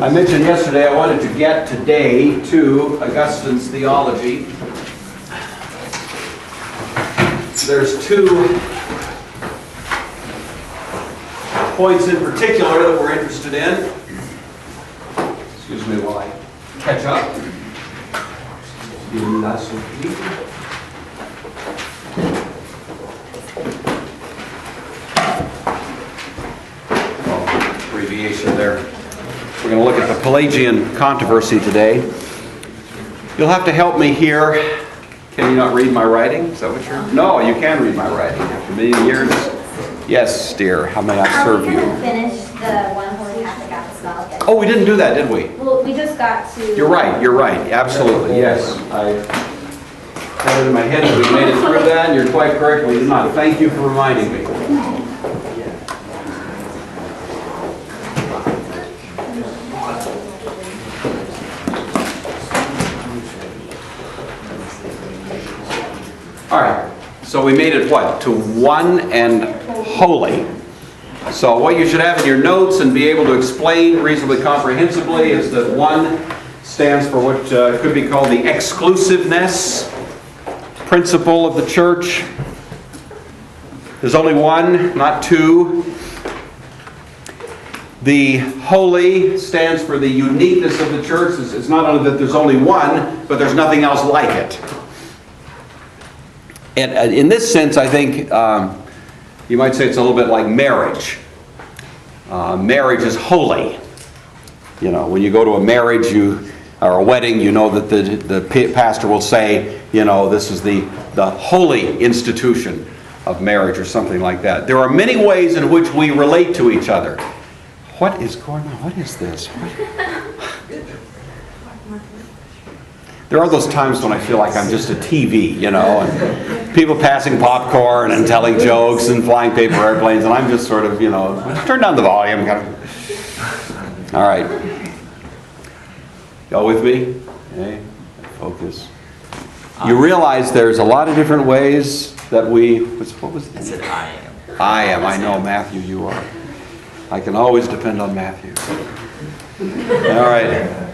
I mentioned yesterday I wanted to get today to Augustin's theology. There's two points in particular that we're interested in. Excuse me while I catch up. Oh, abbreviation there. We're going to look at the Pelagian controversy today. You'll have to help me here. Can you not read my writing? Is that what you're... No, you can read my writing. After many years. Yes, dear. How may I serve you? Are we going to finish the one Holy Catholic Apostolic? Oh, we didn't do that, did we? Well, we just got to... You're right. Absolutely, yes. I had it in my head that we made it through that, and you're quite correct. We did not. Thank you for reminding me. All right, so we made it what? To one and holy. So what you should have in your notes and be able to explain reasonably comprehensively is that one stands for what could be called the exclusiveness principle of the church. There's only one, not two. The holy stands for the uniqueness of the church. It's not only that there's only one, but there's nothing else like it. And in this sense, I think you might say it's a little bit like marriage. Marriage is holy. You know, when you go to a marriage or a wedding, you know that the pastor will say, you know, this is the holy institution of marriage or something like that. There are many ways in which we relate to each other. What is going on? What is this? There are those times when I feel like I'm just a TV, you know, and people passing popcorn and telling jokes and flying paper airplanes, and I'm just sort of, you know, turn down the volume. All right. Y'all with me? Okay. Focus. You realize there's a lot of different ways that we... What was that? I said I am. I am. I know, Matthew, you are. I can always depend on Matthew. All right.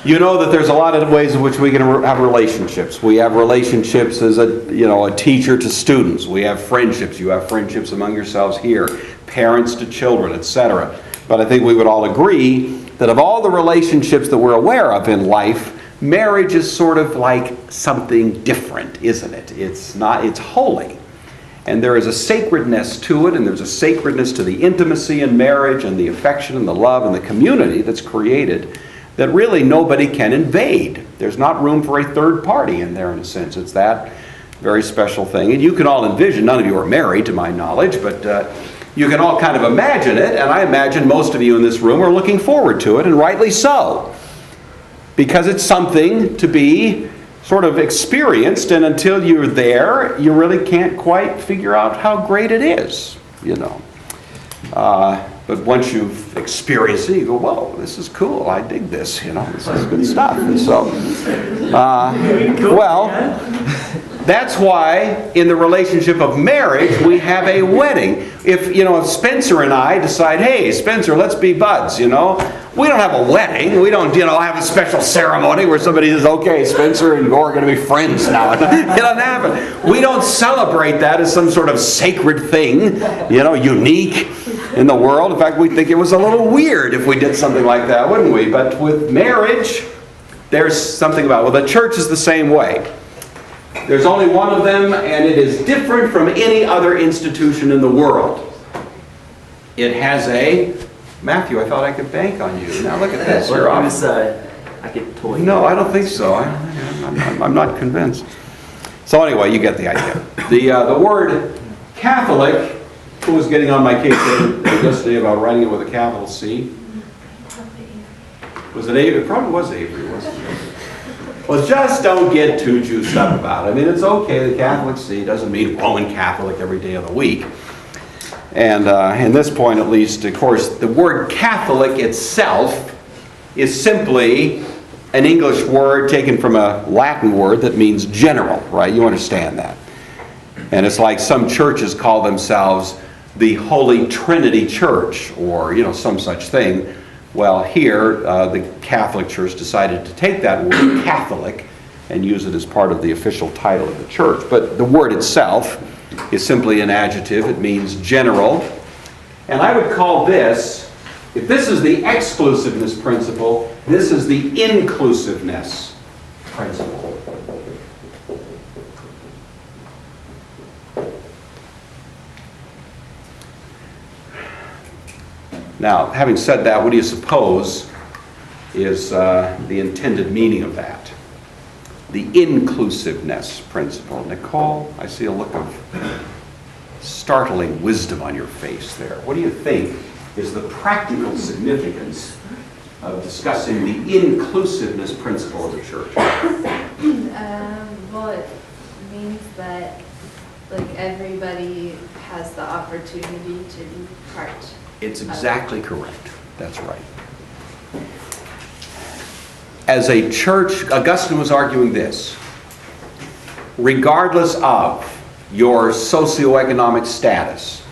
You know that there's a lot of ways in which we can have relationships. We have relationships as a teacher to students. We have friendships. You have friendships among yourselves here. Parents to children, etc. But I think we would all agree that of all the relationships that we're aware of in life, marriage is sort of like something different, isn't it? It's holy. And there is a sacredness to it, and there's a sacredness to the intimacy in marriage and the affection and the love and the community that's created that really nobody can invade. There's not room for a third party in there, in a sense. It's that very special thing. And you can all envision, none of you are married to my knowledge, but you can all kind of imagine it, and I imagine most of you in this room are looking forward to it, and rightly so. Because it's something to be sort of experienced, and until you're there, you really can't quite figure out how great it is, you know. But once you've experienced it, you go, whoa, this is cool. I dig this, you know. This is good stuff. And so, well, that's why in the relationship of marriage, we have a wedding. If Spencer and I decide, hey, Spencer, let's be buds, you know. We don't have a wedding. We don't, have a special ceremony where somebody says, okay, Spencer and Gore are going to be friends now. It doesn't happen. We don't celebrate that as some sort of sacred thing, unique in the world. In fact, we'd think it was a little weird if we did something like that, wouldn't we? But with marriage, there's something about it. Well, the church is the same way. There's only one of them, and it is different from any other institution in the world. It has a... Matthew, I thought I could bank on you. Now look at this. You're off. I get toy. No, I don't think so. I'm not convinced. So anyway, you get the idea. The word Catholic... Who was getting on my case yesterday about writing it with a capital C? Was it Avery? It probably was Avery, wasn't it? Well, just don't get too juiced up about it. I mean, it's okay. The Catholic C doesn't mean Roman Catholic every day of the week. And in this point, at least, of course, the word Catholic itself is simply an English word taken from a Latin word that means general, right? You understand that. And it's like some churches call themselves the Holy Trinity Church, or some such thing, Well, here, the Catholic Church decided to take that word, Catholic, and use it as part of the official title of the church. But the word itself is simply an adjective. It means general. And I would call this, if this is the exclusiveness principle, this is the inclusiveness principle. Now, having said that, what do you suppose is the intended meaning of that? The inclusiveness principle. Nicole, I see a look of startling wisdom on your face there. What do you think is the practical significance of discussing the inclusiveness principle of the church? Well, it means that like everybody has the opportunity to be part. It's exactly correct. That's right. As a church, Augustin was arguing this. Regardless of your socioeconomic status,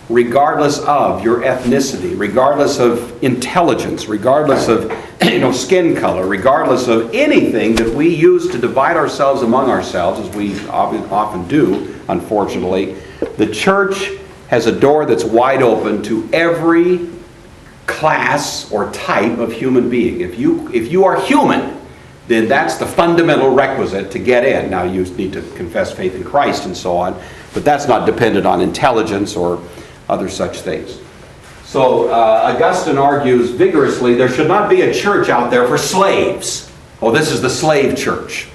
regardless of your ethnicity, regardless of intelligence, regardless of skin color, regardless of anything that we use to divide ourselves among ourselves, as we often do, unfortunately, the church has a door that's wide open to every class or type of human being. If you are human, then that's the fundamental requisite to get in. Now you need to confess faith in Christ and so on, but that's not dependent on intelligence or other such things. So Augustine argues vigorously there should not be a church out there for slaves. Oh, this is the slave church.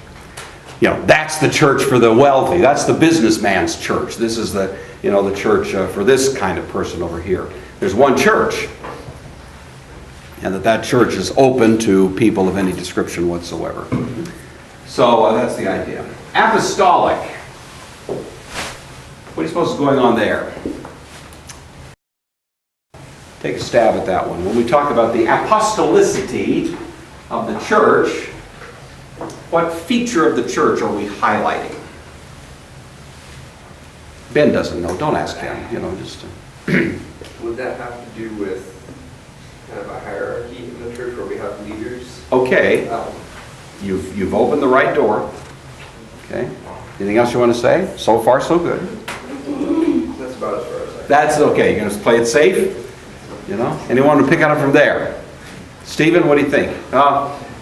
That's the church for the wealthy. That's the businessman's church. This is the church for this kind of person over here. There's one church, and that church is open to people of any description whatsoever. So that's the idea. Apostolic. What do you suppose is going on there? Take a stab at that one. When we talk about the apostolicity of the church, what feature of the church are we highlighting? Ben doesn't know. Don't ask him. Just. Would that have to do with kind of a hierarchy in the church where we have leaders? Okay. You've opened the right door. Okay. Anything else you want to say? So far, so good. That's about as far as I. That's okay. You're going to play it safe? Anyone to pick on it from there? Stephen, what do you think?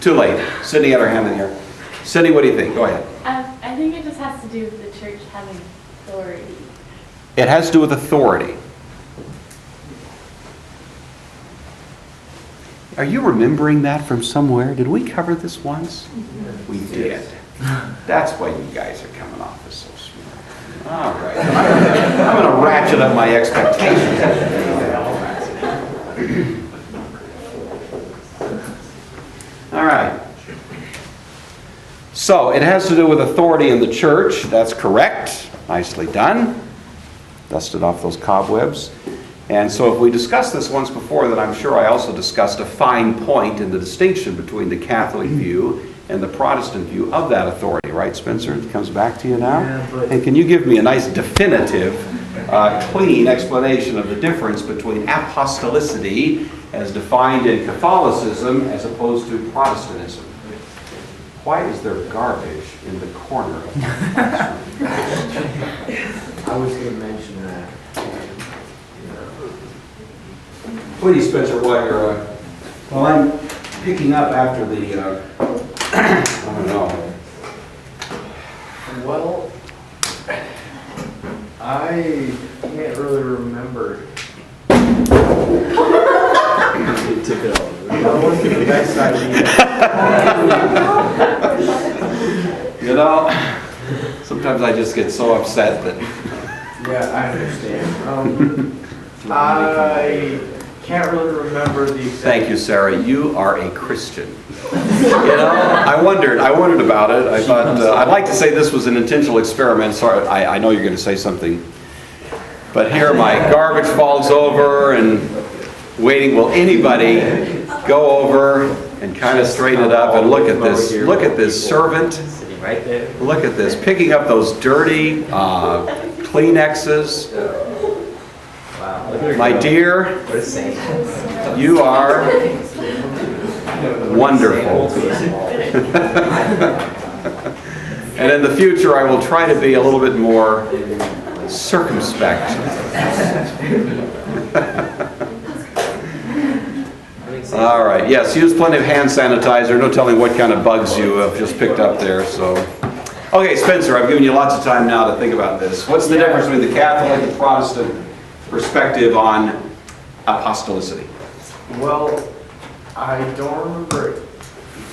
Too late. Sydney had her hand in here. Sydney, what do you think? Go ahead. I think it just has to do with the church having authority. It has to do with authority. Are you remembering that from somewhere? Did we cover this once? We did. That's why you guys are coming off as so smart. All right. I'm going to ratchet up my expectations. All right. So it has to do with authority in the church. That's correct. Nicely done. Dusted off those cobwebs. And so if we discussed this once before, then I'm sure I also discussed a fine point in the distinction between the Catholic view and the Protestant view of that authority. Right, Spencer? It comes back to you now. And can you give me a nice definitive, clean explanation of the difference between apostolicity as defined in Catholicism as opposed to Protestantism? Why is there garbage in the corner of the classroom? I was going to mention that. Please, Spencer, while I'm picking up after the, I don't know. Well, I can't really remember. You took it over. That wasn't the best idea. Sometimes I just get so upset that... Yeah, I understand. I can't really remember the exact... Thank you, Sarah. You are a Christian. I wondered about it. I thought, I'd like to say this was an intentional experiment. Sorry, I know you're going to say something. But here my garbage falls over and waiting. Will anybody go over and kind of straighten it up and look at this? Look at this servant. Right there. Look at this. Picking up those dirty Kleenexes. Wow. My dear, you are Wonderful. And in the future, I will try to be a little bit more circumspect. All right, yes, use plenty of hand sanitizer. No telling what kind of bugs you have just picked up there. So, okay, Spencer, I've given you lots of time now to think about this. What's the difference between the Catholic and Protestant perspective on apostolicity? Well, I don't remember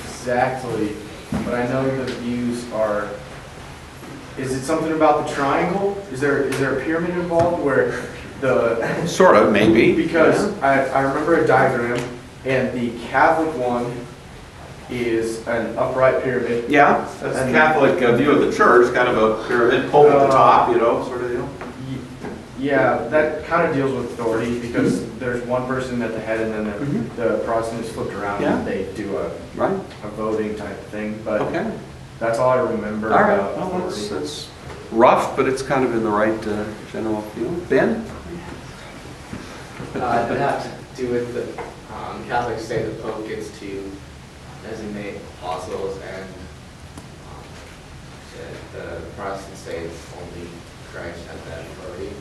exactly, but I know the views are, is it something about the triangle? Is there a pyramid involved where the... Sort of, maybe. Because I remember a diagram, and the Catholic one is an upright pyramid. Yeah, that's the Catholic view of the church, kind of a pyramid, pope at the top, sort of deal. Yeah, that kind of deals with authority, because there's one person at the head, and then the Protestants flipped around and they do a voting type of thing. But that's all I remember about authority. That's rough, but it's kind of in the right general field. Ben? It has to do with the Catholics say the Pope gets to designate apostles, and the Protestants say it's only Christ has that authority.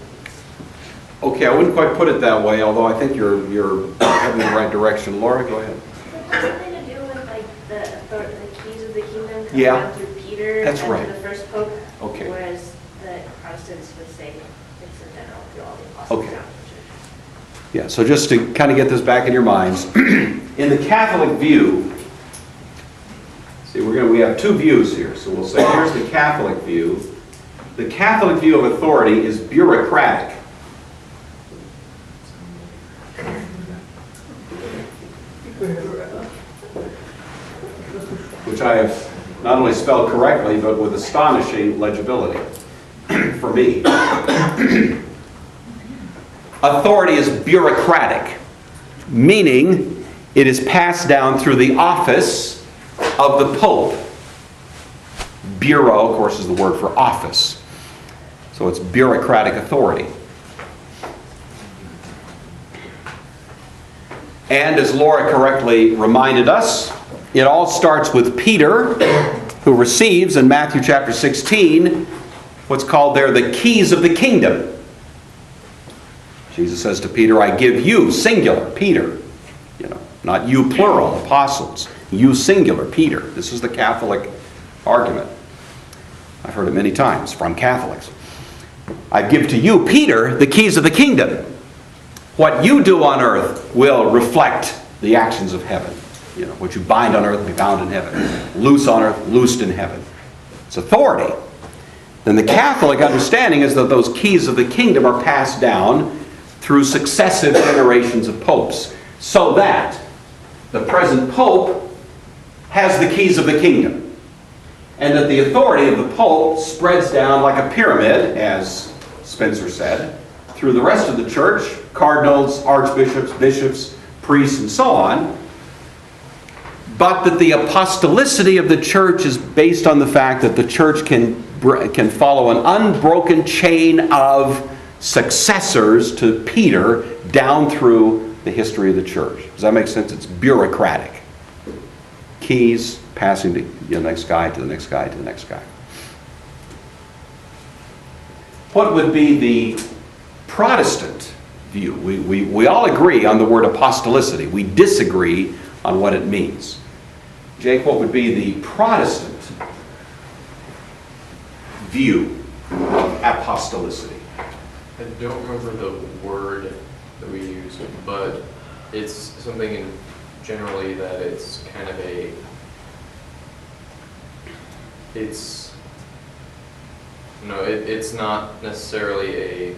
Okay, I wouldn't quite put it that way, although I think you're heading in the right direction. Laura, go ahead. It has something to do with like the keys of the kingdom coming Yeah, down through Peter that's as right. the first pope. Okay. Whereas the Protestants would say it's in general through all the apostles Okay. down the church. Yeah, so just to kind of get this back in your minds, in the Catholic view, see, we have two views here. So we'll say here's the Catholic view. The Catholic view of authority is bureaucratic. Which I have not only spelled correctly, but with astonishing legibility for me. Authority is bureaucratic, meaning it is passed down through the office of the Pope. Bureau, of course, is the word for office. So it's bureaucratic authority. And as Laura correctly reminded us, it all starts with Peter, who receives in Matthew chapter 16 what's called there the keys of the kingdom. Jesus says to Peter, I give you, singular, Peter. Not you, plural, apostles. You, singular, Peter. This is the Catholic argument. I've heard it many times from Catholics. I give to you, Peter, the keys of the kingdom. What you do on earth will reflect the actions of heaven. What you bind on earth will be bound in heaven. Loose on earth, loosed in heaven. It's authority. Then the Catholic understanding is that those keys of the kingdom are passed down through successive generations of popes, so that the present pope has the keys of the kingdom, and that the authority of the pope spreads down like a pyramid, as Spencer said, through the rest of the church, cardinals, archbishops, bishops, priests, and so on, but that the apostolicity of the church is based on the fact that the church can follow an unbroken chain of successors to Peter down through the history of the church. Does that make sense? It's bureaucratic. Keys passing to the next guy, to the next guy, to the next guy. What would be the Protestant view? We all agree on the word apostolicity. We disagree on what it means. Jake, what would be the Protestant view of apostolicity? I don't remember the word that we use, but it's something generally that it's kind of it's not necessarily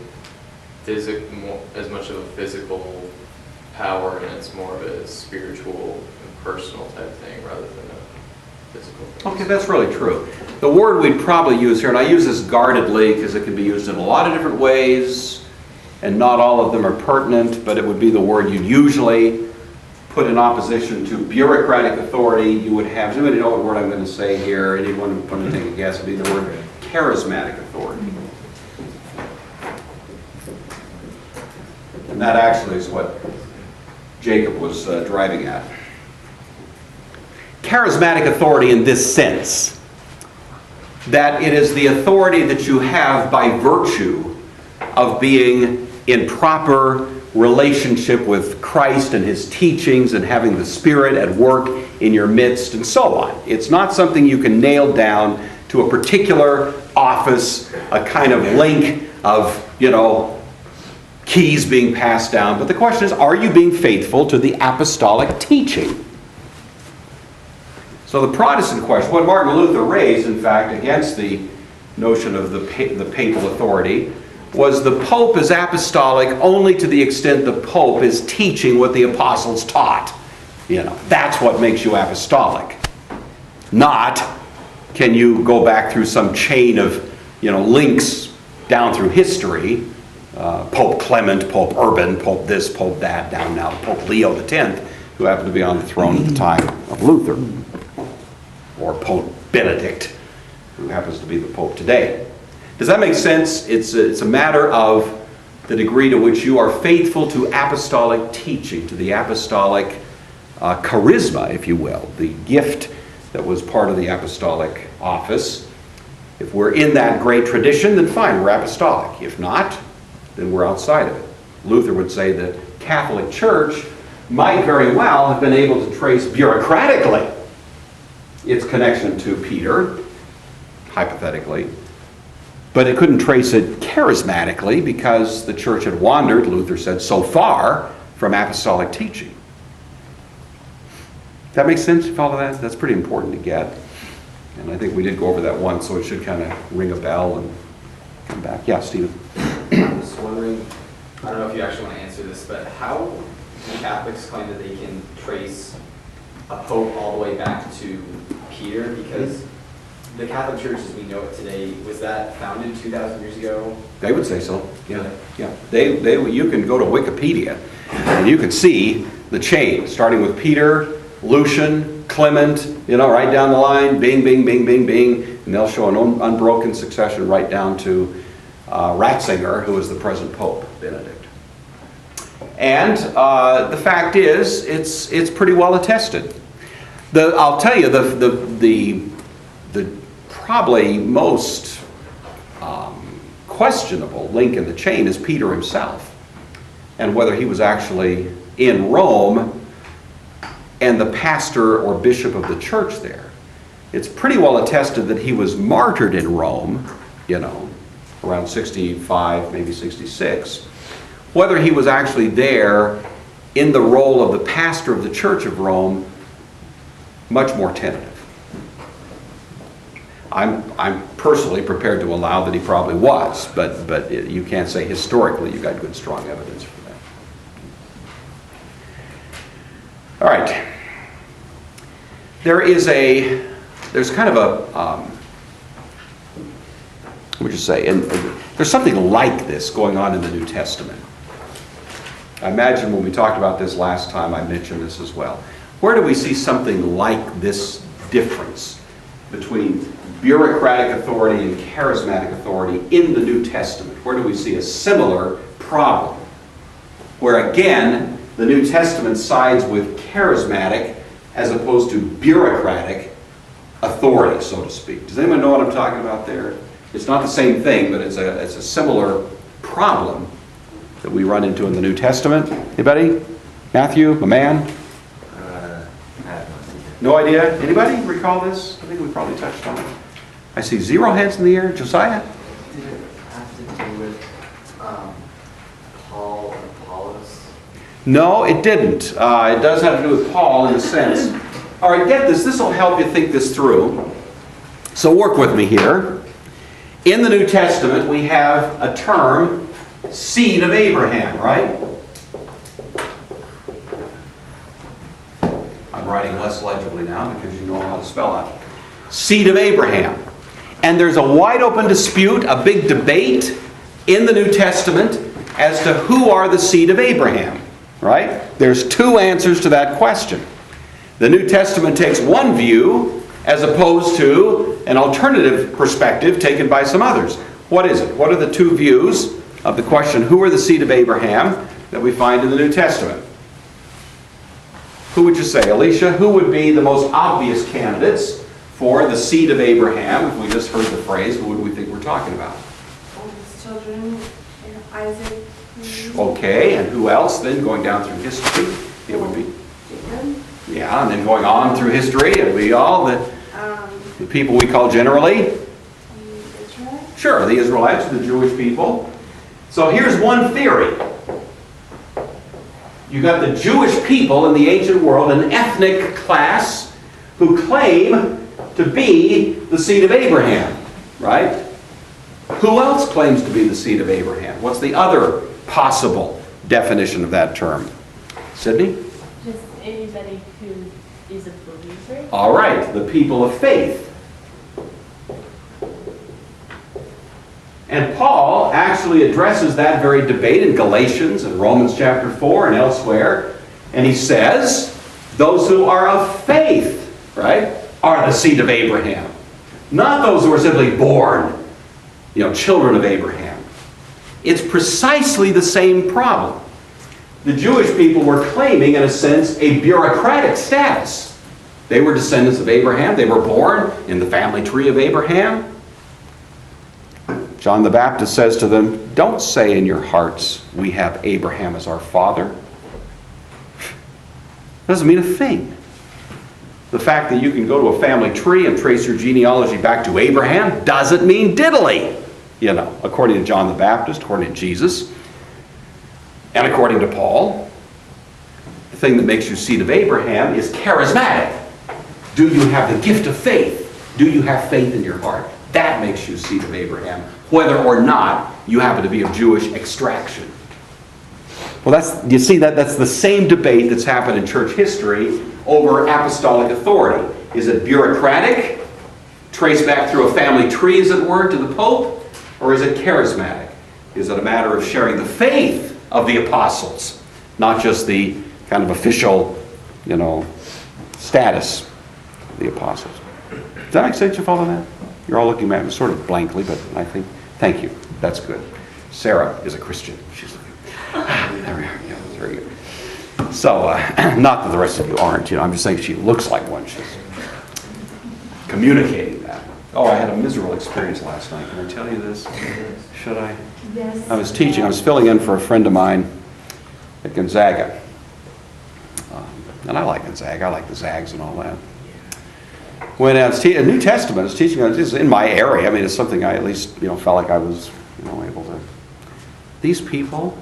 as much of a physical power, and it's more of a spiritual and personal type thing rather than a physical thing. Okay, that's really true. The word we'd probably use here, and I use this guardedly because it can be used in a lot of different ways, and not all of them are pertinent, but it would be the word you'd usually put in opposition to bureaucratic authority. You would have, does anybody know what word I'm going to say here? Anyone want to take a guess? It would be the word charismatic authority. And that actually is what Jacob was driving at. charismatic authority in this sense, that it is the authority that you have by virtue of being in proper relationship with Christ and His teachings and having the Spirit at work in your midst and so on. It's not something you can nail down to a particular office, a kind of link of, keys being passed down. But the question is, are you being faithful to the apostolic teaching? So the Protestant question, what Martin Luther raised, in fact, against the notion of the papal authority, was the Pope is apostolic only to the extent the Pope is teaching what the apostles taught. That's what makes you apostolic. Not, can you go back through some chain of, links down through history, Pope Clement, Pope Urban, Pope this, Pope that, down now to Pope Leo X, who happened to be on the throne at the time of Luther, or Pope Benedict, who happens to be the Pope today. Does that make sense? It's a matter of the degree to which you are faithful to apostolic teaching, to the apostolic charisma, if you will, the gift that was part of the apostolic office. If we're in that great tradition, then fine, we're apostolic. If not, then we're outside of it. Luther would say the Catholic Church might very well have been able to trace bureaucratically its connection to Peter, hypothetically, but it couldn't trace it charismatically because the church had wandered, Luther said, so far from apostolic teaching. That makes sense? You follow that? That's pretty important to get. And I think we did go over that once, so it should kind of ring a bell and come back. Yeah, Stephen. I'm just wondering, I don't know if you actually want to answer this, but how do Catholics claim that they can trace a pope all the way back to Peter? Because the Catholic Church as we know it today, was that founded 2,000 years ago? They would say so. Yeah. You can go to Wikipedia and you can see the chain, starting with Peter, Lucian, Clement, right down the line, bing, bing, bing, bing, bing, and they'll show an unbroken succession right down to Ratzinger, who is the present Pope, Benedict. And the fact is, it's pretty well attested. I'll tell you, the probably most questionable link in the chain is Peter himself, and whether he was actually in Rome and the pastor or bishop of the church there. It's pretty well attested that he was martyred in Rome, around 65, maybe 66. Whether he was actually there in the role of the pastor of the Church of Rome, much more tentative. I'm personally prepared to allow that he probably was, but you can't say historically you've got good, strong evidence for that. All right. There's kind of a, what would you say, and there's something like this going on in the New Testament. I imagine when we talked about this last time, I mentioned this as well. Where do we see something like this difference between bureaucratic authority and charismatic authority in the New Testament? Where do we see a similar problem? Where again, the New Testament sides with charismatic as opposed to bureaucratic authority, so to speak. Does anyone know what I'm talking about there? It's not the same thing, but it's a similar problem that we run into in the New Testament. Anybody? Matthew, my man? No idea? Anybody recall this? I think we probably touched on it. I see 0 hands in the air. Josiah? Did it have to do with Paul and Apollos? No, it didn't. It does have to do with Paul in a sense. All right, get this. This will help you think this through. So work with me here. In the New Testament, we have a term, seed of Abraham, right? I'm writing less legibly now because you know how to spell it. Seed of Abraham. And there's a wide open dispute, a big debate in the New Testament as to who are the seed of Abraham, right? There's 2 answers to that question. The New Testament takes one view as opposed to an alternative perspective taken by some others. What is it? What are the 2 views of the question, who are the seed of Abraham, that we find in the New Testament? Who would you say, Alicia? Who would be the most obvious candidates for the seed of Abraham? If we just heard the phrase, who would we think we're talking about? His children, Isaac. Okay, and who else then going down through history? It would be, Jacob. yeah, and then going on through history, it would be all the people we call generally, Israel. sure, the Israelites, the Jewish people. So here's one theory. You got the Jewish people in the ancient world, an ethnic class who claim to be the seed of Abraham, right? Who else claims to be the seed of Abraham? What's the other possible definition of that term? Sydney? Just anybody who is a believer. All right, the people of faith. And Paul actually addresses that very debate in Galatians and Romans chapter 4 and elsewhere. And he says, those who are of faith, right, are the seed of Abraham. Not those who are simply born, children of Abraham. It's precisely the same problem. The Jewish people were claiming, in a sense, a bureaucratic status. They were descendants of Abraham. They were born in the family tree of Abraham. John the Baptist says to them, don't say in your hearts, we have Abraham as our father. Doesn't mean a thing. The fact that you can go to a family tree and trace your genealogy back to Abraham doesn't mean diddly. According to John the Baptist, according to Jesus, and according to Paul, the thing that makes you seed of Abraham is charismatic. Do you have the gift of faith? Do you have faith in your heart? That makes you seed of Abraham, whether or not you happen to be of Jewish extraction. Well, that's the same debate that's happened in church history over apostolic authority. Is it bureaucratic, traced back through a family tree, as it were, to the Pope? Or is it charismatic? Is it a matter of sharing the faith of the apostles, not just the kind of official, status of the apostles? Does that make sense? You follow that? You're all looking at me sort of blankly, but I think, thank you. That's good. Sarah is a Christian. She's looking. There we are. Yeah, that's very good. So, not that the rest of you aren't. I'm just saying she looks like one. She's communicating that. Oh, I had a miserable experience last night. Can I tell you this? Should I? Yes. I was teaching. I was filling in for a friend of mine at Gonzaga. And I like Gonzaga. I like the Zags and all that. When I was teaching New Testament, I was teaching, it's in my area. I mean, it's something I at least, felt like I was, able to. These people,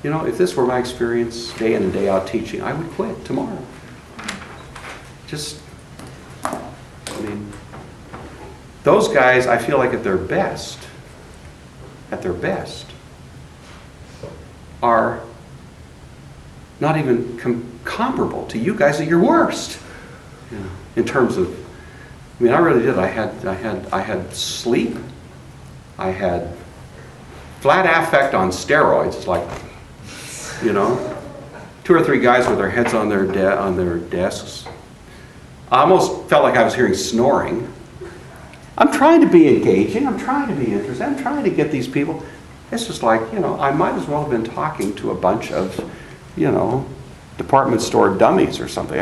if this were my experience day in and day out teaching, I would quit tomorrow. Those guys, I feel like at their best, are not even comparable to you guys at your worst. In terms of, I really did. I had sleep. I had flat affect on steroids. It's like, 2 or 3 guys with their heads on their desks. I almost felt like I was hearing snoring. I'm trying to be engaging. I'm trying to be interested. I'm trying to get these people. It's just like, I might as well have been talking to a bunch of, department store dummies or something.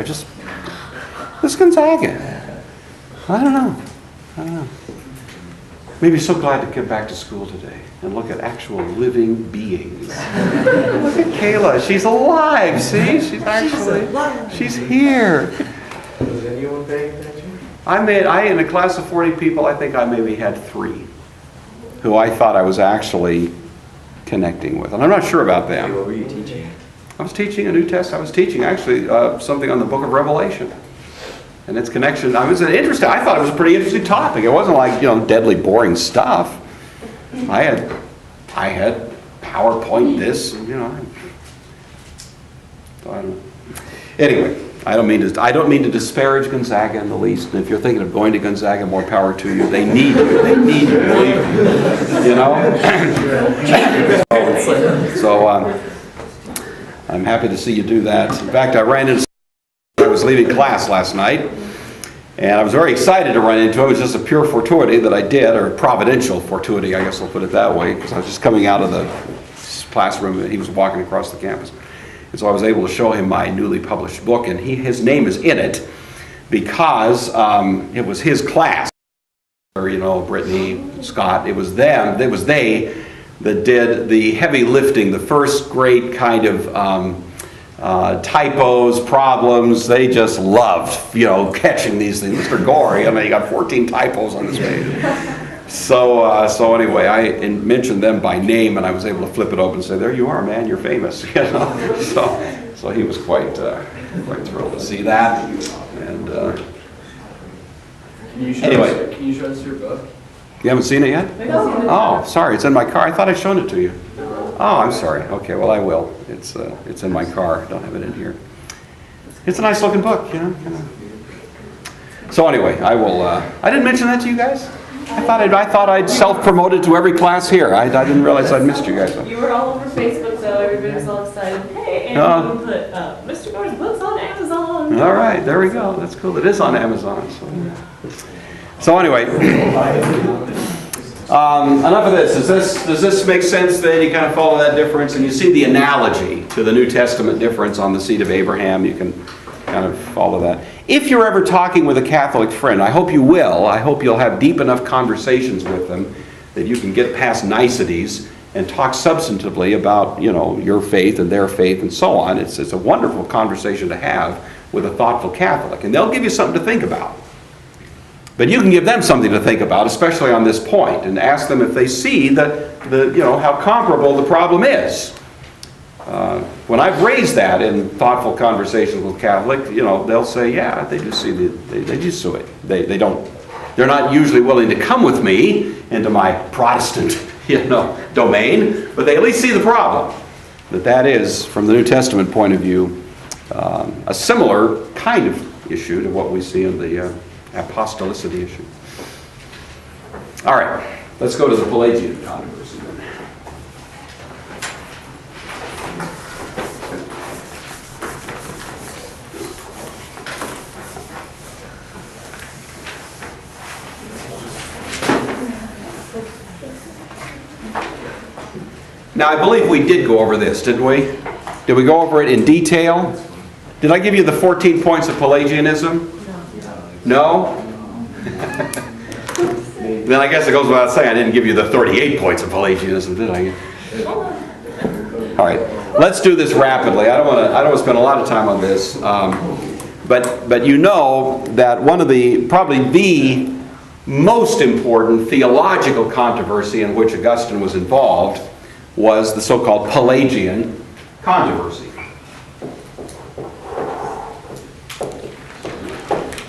This Gonzaga. I don't know. Maybe so glad to get back to school today and look at actual living beings. Look at Kayla. She's alive. See? She's here. Was anyone paying attention? In a class of 40 people, I think I maybe had 3 who I thought I was actually connecting with. And I'm not sure about them. What were you teaching? I was teaching a New Testament. I was teaching actually something on the book of Revelation. And its connection, I thought it was a pretty interesting topic. It wasn't like, deadly boring stuff. I had PowerPoint this, So I don't know. Anyway, I don't mean to disparage Gonzaga in the least. And if you're thinking of going to Gonzaga, more power to you. They need you. They need you, believe me. So I'm happy to see you do that. In fact, I was leaving class last night, and I was very excited to run into him. It was just a pure fortuity that I did, or providential fortuity, I guess I'll put it that way, because I was just coming out of the classroom and he was walking across the campus. And so I was able to show him my newly published book, and his name is in it because it was his class. Or, you know, Brittany, Scott, it was them, it was they that did the heavy lifting, the first great kind of typos, problems. They just loved, you know, catching these things. Mr. Gorey, I mean, he got 14 typos on this page. So anyway, I mentioned them by name, and I was able to flip it open and say, "There you are, man, you're famous." You know, so he was quite thrilled to see that. And Can you show us your book? you haven't seen it yet? No. Oh, sorry, it's in my car. I thought I'd shown it to you. Oh, I'm sorry. Okay, well, I will. It's in my car. Don't have it in here. It's a nice looking book, you know. So anyway, I will. I didn't mention that to you guys. I thought I'd self-promoted to every class here. I didn't realize I'd missed you guys. You were all over Facebook, so everybody was all excited. Hey, and you put Mr. Gore's books on Amazon. All right, there we go. That's cool. It is on Amazon. So anyway, enough of this. Does this make sense then? You kind of follow that difference, and you see the analogy to the New Testament difference on the seed of Abraham. You can kind of follow that. If you're ever talking with a Catholic friend, I hope you will. I hope you'll have deep enough conversations with them that you can get past niceties and talk substantively about, you know, your faith and their faith and so on. It's a wonderful conversation to have with a thoughtful Catholic, and they'll give you something to think about. But you can give them something to think about, especially on this point, and ask them if they see how comparable the problem is. When I've raised that in thoughtful conversations with Catholics, you know, they'll say, yeah, they do see they do see it. They're not usually willing to come with me into my Protestant, domain, but they at least see the problem. That is, from the New Testament point of view, a similar kind of issue to what we see in the apostolicity issue. All right, let's go to the Pelagian controversy then. Now, I believe we did go over this, didn't we? Did we go over it in detail? Did I give you the 14 points of Pelagianism? No? Then I guess it goes without saying I didn't give you the 38 points of Pelagianism, did I? All right, let's do this rapidly. I don't want to spend a lot of time on this, but you know that one of probably the most important theological controversy in which Augustin was involved was the so-called Pelagian controversy.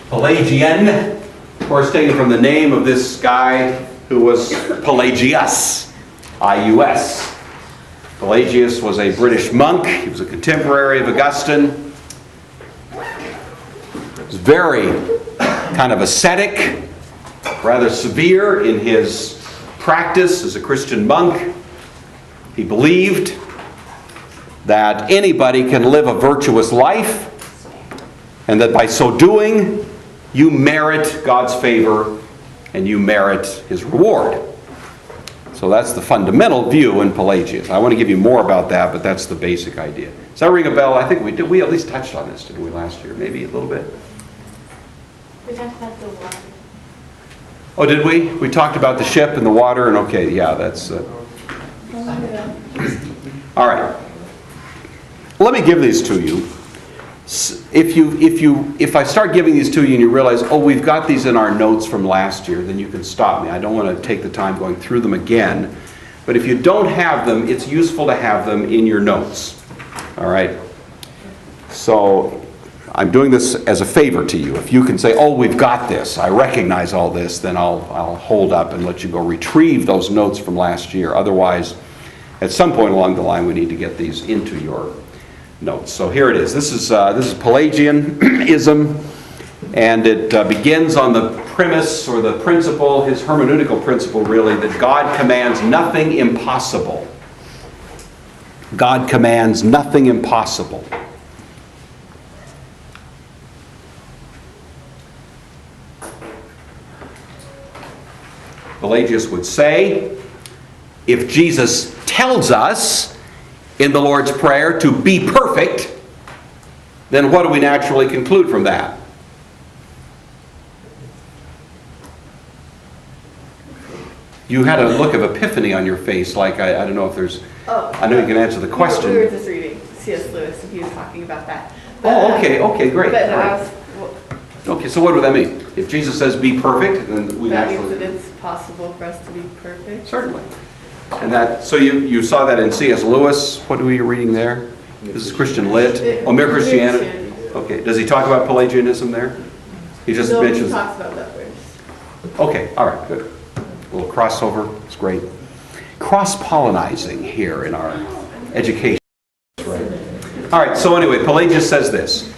Pelagian, of course, taken from the name of this guy who was Pelagius, I-U-S. Pelagius was a British monk. He was a contemporary of Augustine. He was very kind of ascetic, rather severe in his practice as a Christian monk. He believed that anybody can live a virtuous life, and that by so doing, you merit God's favor and you merit His reward. So that's the fundamental view in Pelagius. I want to give you more about that, but that's the basic idea. Does that ring a bell? I think we at least touched on this, didn't we, last year? Maybe a little bit? We talked about the water. Oh, did we? We talked about the ship and the water, and okay, yeah, that's... All right. Let me give these to you. If I start giving these to you and you realize, oh, we've got these in our notes from last year, then you can stop me. I don't want to take the time going through them again. But if you don't have them, it's useful to have them in your notes. All right? So I'm doing this as a favor to you. If you can say, oh, we've got this, I recognize all this, then I'll hold up and let you go retrieve those notes from last year. Otherwise, at some point along the line, we need to get these into your notes. So here it is. This is Pelagianism, and it begins on the premise or the principle, his hermeneutical principle really, that God commands nothing impossible. God commands nothing impossible. Pelagius would say, if Jesus tells us in the Lord's Prayer to be perfect, then what do we naturally conclude from that? You had a look of epiphany on your face, like I don't know if there's... Oh. I know you can answer the question. We were just reading C.S. Lewis, and he was talking about that. Oh, okay, great. But All right. I was, well, Okay, so what would that mean? If Jesus says be perfect, then we that means naturally... that it's possible for us to be perfect. Certainly. And that, so you saw that in C.S. Lewis. What were you reading there? This is Christian Lit. Oh, Mere Christianity. Okay. Does he talk about Pelagianism there? He just No, he mentions... talks about that verse. Okay, all right, good. A little crossover, it's great. Cross-pollinizing here in our education. All right, so anyway, Pelagius says this.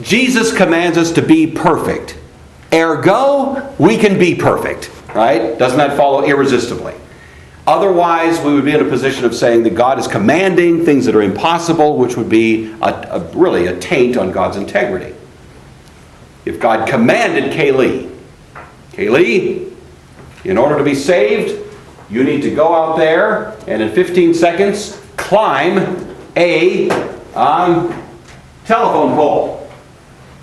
Jesus commands us to be perfect. Ergo, we can be perfect, right? Doesn't that follow irresistibly? Otherwise, we would be in a position of saying that God is commanding things that are impossible, which would be really a taint on God's integrity. If God commanded Kaylee, in order to be saved, you need to go out there and in 15 seconds climb a telephone pole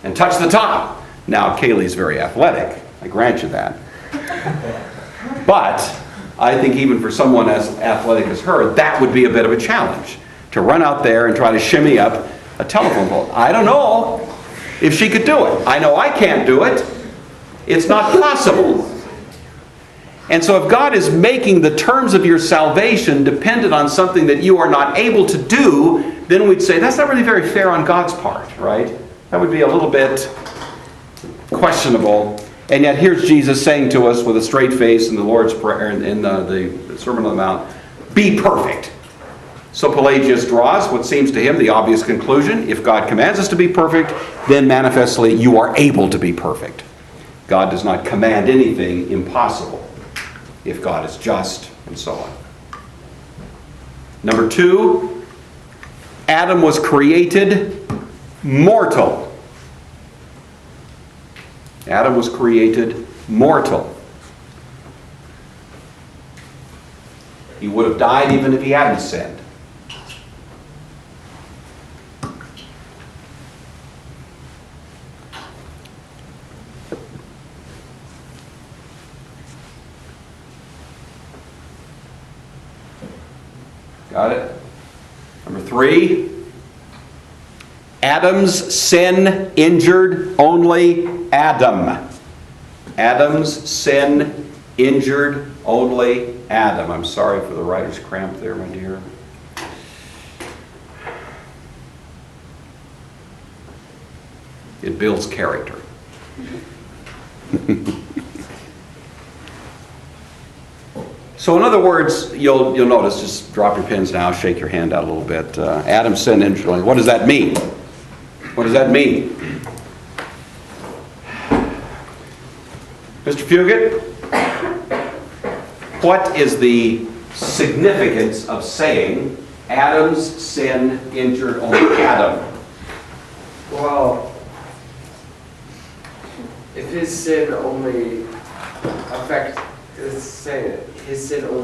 and touch the top. Now, Kaylee's very athletic. I grant you that. But I think even for someone as athletic as her, that would be a bit of a challenge, to run out there and try to shimmy up a telephone pole. I don't know if she could do it. I know I can't do it. It's not possible. And so if God is making the terms of your salvation dependent on something that you are not able to do, then we'd say that's not really very fair on God's part, right? That would be a little bit questionable. And yet here's Jesus saying to us with a straight face in the Lord's Prayer, in the Sermon on the Mount, be perfect. So Pelagius draws what seems to him the obvious conclusion. If God commands us to be perfect, then manifestly you are able to be perfect. God does not command anything impossible if God is just, and so on. Number 2, Adam was created mortal. Adam was created mortal. He would have died even if he hadn't sinned. Got it? Number 3, Adam's sin injured only Adam. Adam's sin injured only Adam. I'm sorry for the writer's cramp there, my dear. It builds character. So in other words, you'll notice, just drop your pens now, shake your hand out a little bit. Adam's sin injured only. What does that mean? What does that mean? Mr. Fugit, what is the significance of saying Adam's sin injured only Adam? Well, if his sin only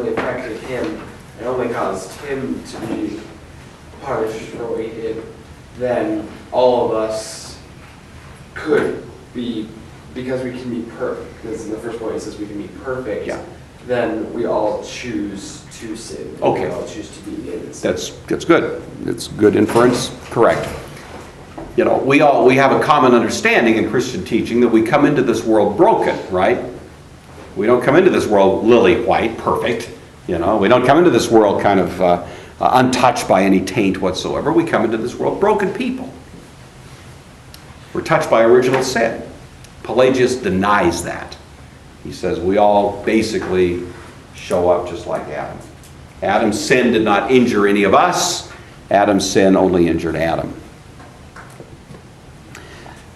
affected him and only caused him to be punished for what he did, then all of us could be, because we can be perfect, because in the first point it says we can be perfect, Yeah. then we all choose to sin. Okay. We all choose to be innocent. That's good. It's good inference. Correct. You know, we have a common understanding in Christian teaching that we come into this world broken, right? We don't come into this world lily white, perfect. You know, we don't come into this world kind of untouched by any taint whatsoever. We come into this world broken people. We're touched by original sin. Pelagius denies that. He says we all basically show up just like Adam. Adam's sin did not injure any of us. Adam's sin only injured Adam.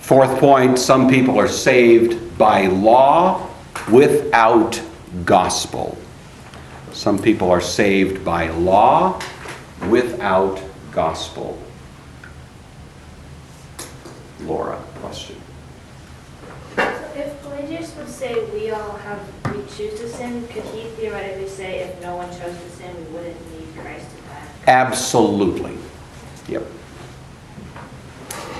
4th point, some people are saved by law without gospel. Some people are saved by law without gospel. Laura, question. So if Pelagius would say we choose to sin, could he theoretically say if no one chose to sin, we wouldn't need Christ to die? Absolutely. Yep.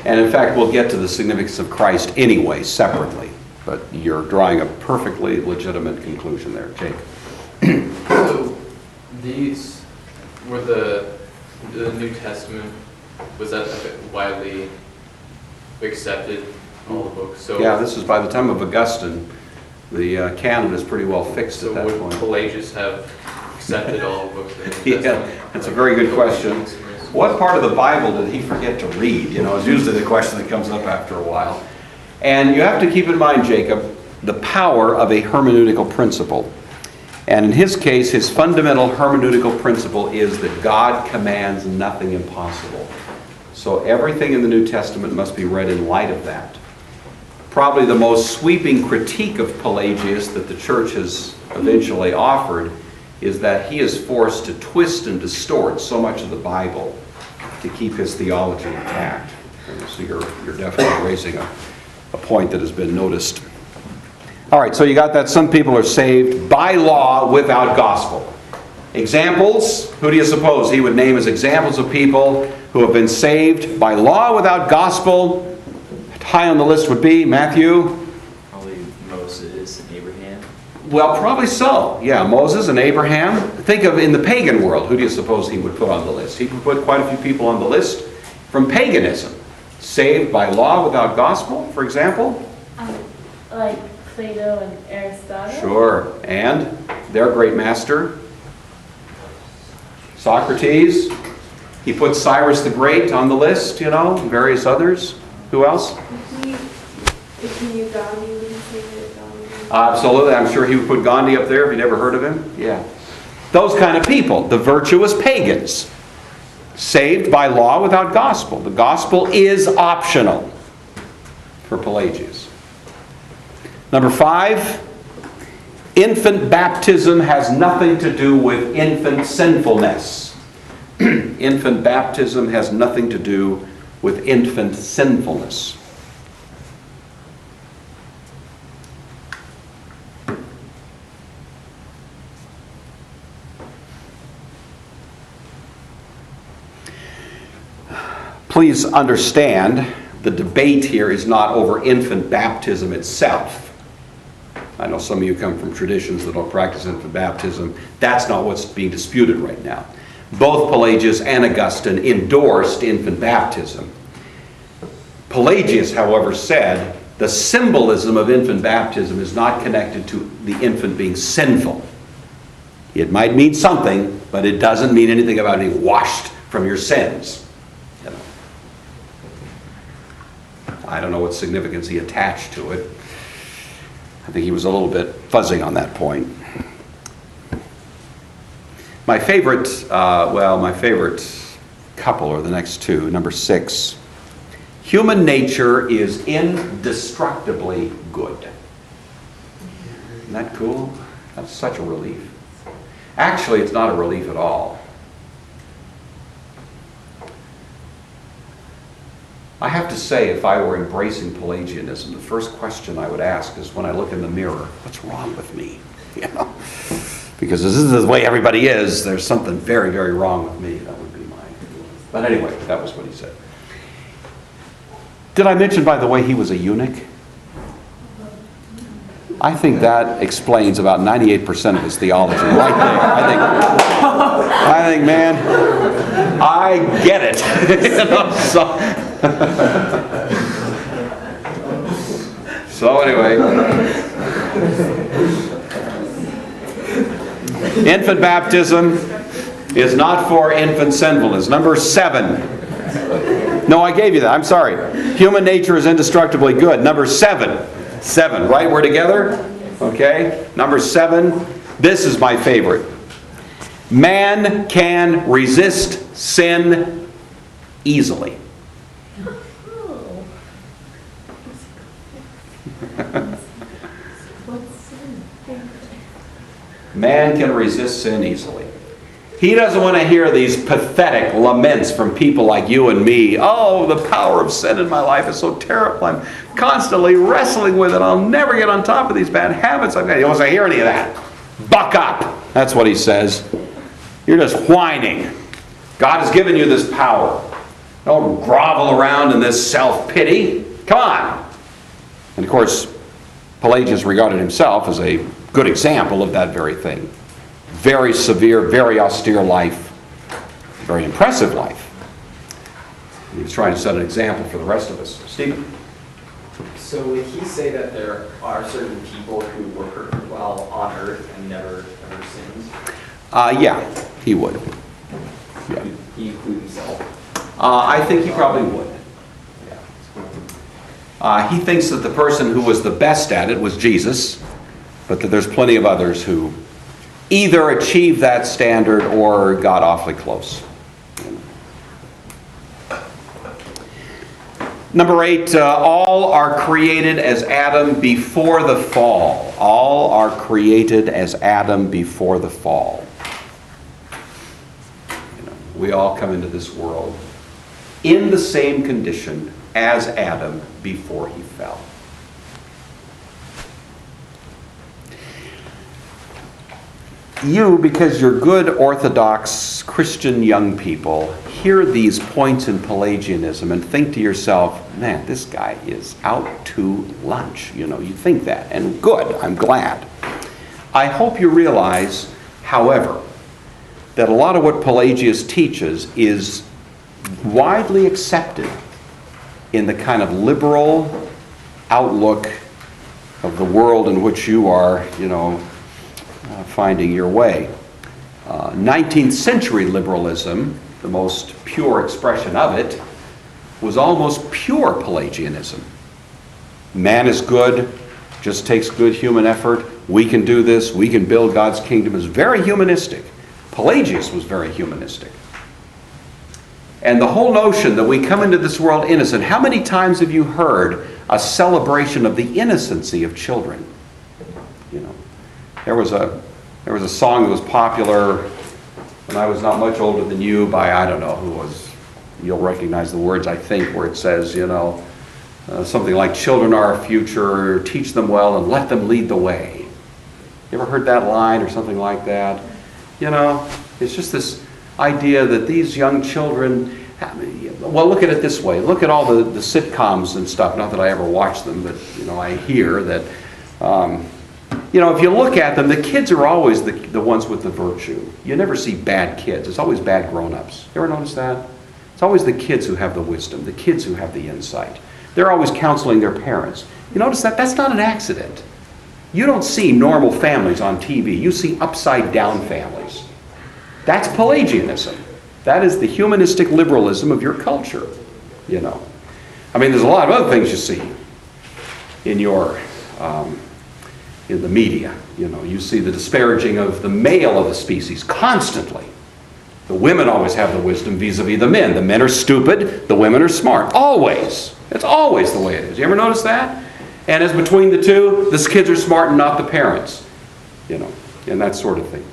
And in fact, we'll get to the significance of Christ anyway, separately. But you're drawing a perfectly legitimate conclusion there, Jake. So these were the New Testament, was that widely accepted, all the books? So Yeah, this is by the time of Augustin. The canon is pretty well fixed so at that would point. Pelagius have accepted all the books? In the New Yeah, Testament? that's a very good question. What part of the Bible did he forget to read? You know, it's usually the question that comes up after a while. And you have to keep in mind, Jacob, the power of a hermeneutical principle. And in his case, his fundamental hermeneutical principle is that God commands nothing impossible. So everything in the New Testament must be read in light of that. Probably the most sweeping critique of Pelagius that the church has eventually offered is that he is forced to twist and distort so much of the Bible to keep his theology intact. And so you're definitely raising a point that has been noticed. All right, so you got that some people are saved by law without gospel. Examples, who do you suppose he would name as examples of people who have been saved by law without gospel? High on the list would be Matthew. Probably Moses and Abraham. Well, probably so. Yeah, Moses and Abraham. Think of in the pagan world, who do you suppose he would put on the list? He could put quite a few people on the list from paganism. Saved by law without gospel, for example? Like Plato and Aristotle? Sure. And their great master, Socrates. He put Cyrus the Great on the list, you know, and various others. Who else? Absolutely. I'm sure he would put Gandhi up there if you never heard of him. Yeah. Those kind of people, the virtuous pagans, saved by law without gospel. The gospel is optional for Pelagius. Number 5, infant baptism has nothing to do with infant sinfulness. Infant baptism has nothing to do with infant sinfulness. Please understand, the debate here is not over infant baptism itself. I know some of you come from traditions that don't practice infant baptism. That's not what's being disputed right now. Both Pelagius and Augustine endorsed infant baptism. Pelagius, however, said the symbolism of infant baptism is not connected to the infant being sinful. It might mean something, but it doesn't mean anything about being washed from your sins. You know. I don't know what significance he attached to it. I think he was a little bit fuzzy on that point. My favorite couple are the next two. Number 6. Human nature is indestructibly good. Isn't that cool? That's such a relief. Actually, it's not a relief at all. I have to say, if I were embracing Pelagianism, the first question I would ask is when I look in the mirror, what's wrong with me? You know? Because this is the way everybody is, there's something very, very wrong with me. That would be mine. But anyway, that was what he said. Did I mention, by the way, he was a eunuch? I think that explains about 98% of his theology right there. I think, man, I get it. You know, so anyway, infant baptism is not for infant sinfulness. Number 7. No, I gave you that. I'm sorry. Human nature is indestructibly good. Number 7. 7, right? We're together? Okay. Number 7. This is my favorite. Man can resist sin easily. Man can resist sin easily. He doesn't want to hear these pathetic laments from people like you and me. Oh, the power of sin in my life is so terrible. I'm constantly wrestling with it. I'll never get on top of these bad habits I've got. He doesn't want to hear any of that. Buck up. That's what he says. You're just whining. God has given you this power. Don't grovel around in this self-pity. Come on. And of course, Pelagius regarded himself as a good example of that very thing. Very severe, very austere life. Very impressive life. He was trying to set an example for the rest of us. Stephen? So would he say that there are certain people who were perfect while on earth and never ever sinned? Yeah, he would. Yeah. He include himself? I think he probably would. He thinks that the person who was the best at it was Jesus, but that there's plenty of others who either achieved that standard or got awfully close. Number 8, all are created as Adam before the fall. All are created as Adam before the fall. We all come into this world in the same condition as Adam before he fell. You, because you're good Orthodox Christian young people, hear these points in Pelagianism and think to yourself, man, this guy is out to lunch. You think that. And good, I'm glad. I hope you realize, however, that a lot of what Pelagius teaches is widely accepted in the kind of liberal outlook of the world in which you are, finding your way. 19th century liberalism, the most pure expression of it, was almost pure Pelagianism. Man is good, just takes good human effort. We can do this, we can build God's kingdom. Is very humanistic. Pelagius was very humanistic. And the whole notion that we come into this world innocent, how many times have you heard a celebration of the innocency of children? There was a song that was popular when I was not much older than you by, I don't know who was, you'll recognize the words, I think, where it says, something like, children are our future, teach them well and let them lead the way. You ever heard that line or something like that? It's just this idea that these young children, well, look at it this way. Look at all the sitcoms and stuff. Not that I ever watch them, but, I hear that, if you look at them, the kids are always the ones with the virtue. You never see bad kids. It's always bad grown-ups. You ever notice that? It's always the kids who have the wisdom, the kids who have the insight. They're always counseling their parents. You notice that? That's not an accident. You don't see normal families on TV. You see upside-down families. That's Pelagianism. That is the humanistic liberalism of your culture, There's a lot of other things you see in your... in the media. You see the disparaging of the male of the species constantly. The women always have the wisdom vis-a-vis the men. The men are stupid, the women are smart. Always. It's always the way it is. You ever notice that? And as between the two, the kids are smart and not the parents. And that sort of thing.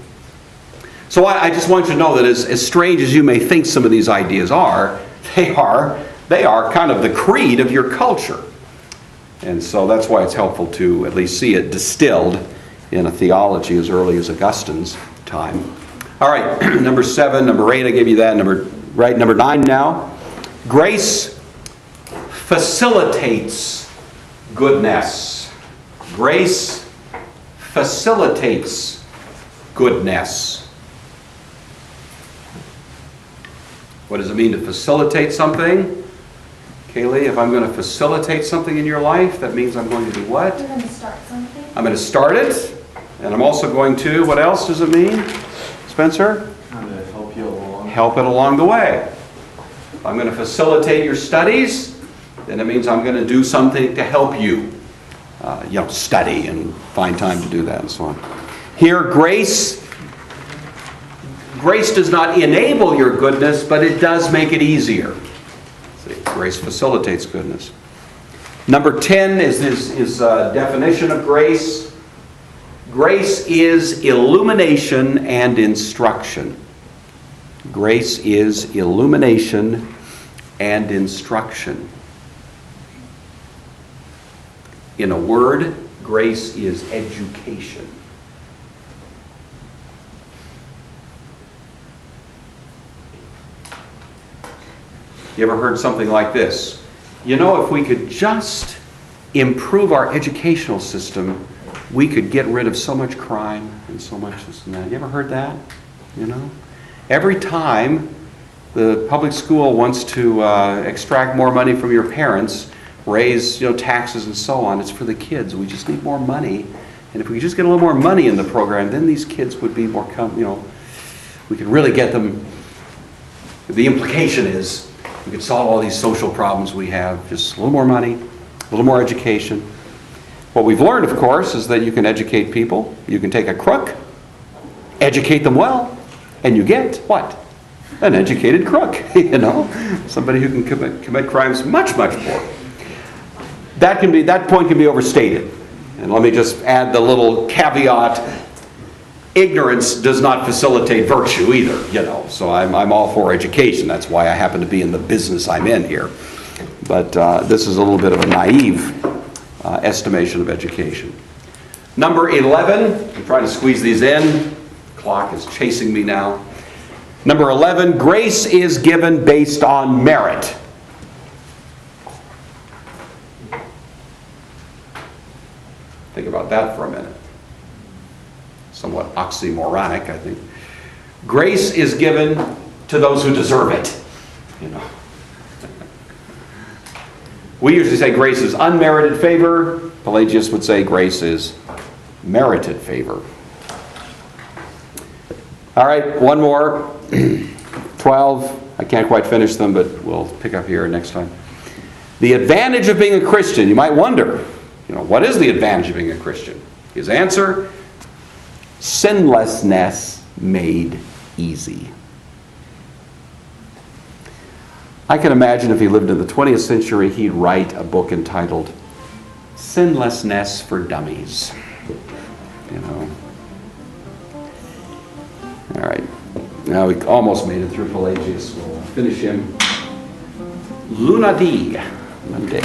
So I just want you to know that as strange as you may think some of these ideas are, they are kind of the creed of your culture. And so that's why it's helpful to at least see it distilled in a theology as early as Augustine's time. All right, number 7, number 8, I gave you that. Number 9 now. Grace facilitates goodness. Grace facilitates goodness. What does it mean to facilitate something? Kaylee, if I'm going to facilitate something in your life, that means I'm going to do what? You're going to start something. I'm going to start it, and I'm also going to, what else does it mean? Spencer? I'm going to help you along. Help it along the way. If I'm going to facilitate your studies, then it means I'm going to do something to help you, study and find time to do that and so on. Here, grace does not enable your goodness, but it does make it easier. Grace facilitates goodness. Number 10 is his definition of grace. Grace is illumination and instruction. Grace is illumination and instruction. In a word, grace is education. You ever heard something like this? You know, if we could just improve our educational system, we could get rid of so much crime and so much this and that. You ever heard that? You know? Every time the public school wants to extract more money from your parents, raise taxes and so on, it's for the kids. We just need more money. And if we could just get a little more money in the program, then these kids would be more, we could really get them. The implication is we could solve all these social problems we have. Just a little more money, a little more education. What we've learned, of course, is that you can educate people. You can take a crook, educate them well, and you get what? An educated crook, somebody who can commit crimes much, much more. That point can be overstated. And let me just add the little caveat: ignorance does not facilitate virtue either, So I'm all for education. That's why I happen to be in the business I'm in here. But this is a little bit of a naive estimation of education. Number 11, I'm trying to squeeze these in. The clock is chasing me now. Number 11, grace is given based on merit. Think about that for a minute. Somewhat oxymoronic, I think. Grace is given to those who deserve it. We usually say grace is unmerited favor. Pelagius would say grace is merited favor. All right, one more. 12. I can't quite finish them, but we'll pick up here next time. The advantage of being a Christian. You might wonder, what is the advantage of being a Christian? His answer: sinlessness made easy. I can imagine if he lived in the 20th century, he'd write a book entitled Sinlessness for Dummies. All right. Now we almost made it through Pelagius. We'll finish him. Lunadi, Monday.